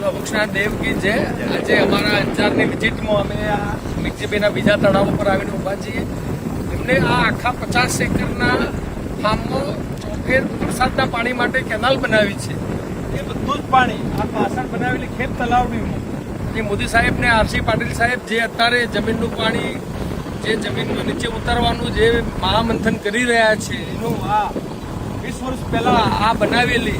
અભુક્ષનાથ દેવ કી જય. આજે અમારા અંજારની વિઝિટમાં અમે આ મિક્સીભાઈના બીજા તળાવ ઉપર આવીને ઊભા છીએ. એમને આ આખા 50 એકરના ફાર્મમાં ચોફેર વરસાદના પાણી માટે કેનાલ બનાવી છે. એ બધું જ પાણી આ પાછળ બનાવેલી ખેત તલાવની જે મોદી સાહેબ ને આરસી પાટીલ સાહેબ જે અત્યારે જમીનનું પાણી જે જમીનનું નીચે ઉતારવાનું જે મહામંથન કરી રહ્યા છે એનું આ 20 વર્ષ પહેલા આ બનાવેલી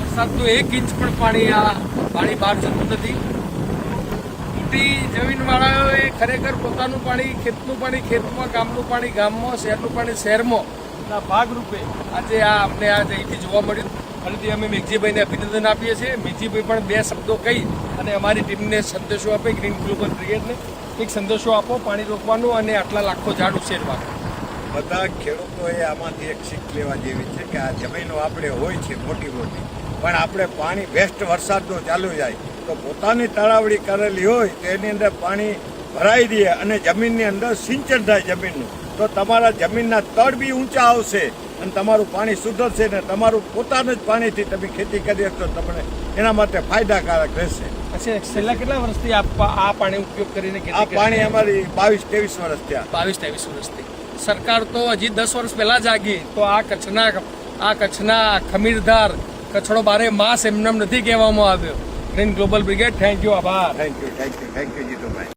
વરસાદનું 1 ઇંચ પણ પાણી બહાર જતું નથી. મોટી જમીનવાળાઓએ ખરેખર પોતાનું પાણી ખેતનું પાણી ખેતમાં, ગામનું પાણી ગામમાં, શહેરનું પાણી શહેરમાં ના ભાગરૂપે આજે અમને અહીંથી જોવા મળ્યું. ફરીથી અમે મેઘજીભાઈને અભિનંદન આપીએ છીએ. મેઘજીભાઈ પણ 2 શબ્દો કહી અને અમારી ટીમને સંદેશો આપે, ગ્રીન ગ્લોબલ બ્રિગેડને એક સંદેશો આપો પાણી રોકવાનો અને આટલા લાખો ઝાડ ઉછેરવાનું. બધા ખેડૂતોએ આમાંથી એક શીખ લેવા જેવી છે કે આ જમીનો આપણે હોય છે મોટી મોટી, પણ આપણે પાણી વેસ્ટ વરસાદનો ચાલુ જાય તો પોતાની તળાવડી કરેલી હોય તો એની અંદર પાણી ભરાઈ દે અને જમીનની અંદર સિંચન થાય જમીનનું, તો તમારા જમીનના તળ બી ઊંચા આવશે અને તમારું પાણી સુધરશે ને તમારું પોતાનું જ પાણીથી તમે ખેતી કરી તો તમને એના માટે ફાયદાકારક રહેશે. પછી છેલ્લા કેટલા વર્ષથી આ પાણી ઉપયોગ કરીને આ પાણી અમારી 22-23 વર્ષ થયા. 22-23 વર્ષથી. સરકાર તો હજી 10 વર્ષ પહેલા જાગી તો આ કચ્છના ખમીરધાર કચ્છડો બારે માસ એમનેમ નથી કહેવામાં આવ્યો. Green global brigade thank you, આભાર. Thank you Jitubhai.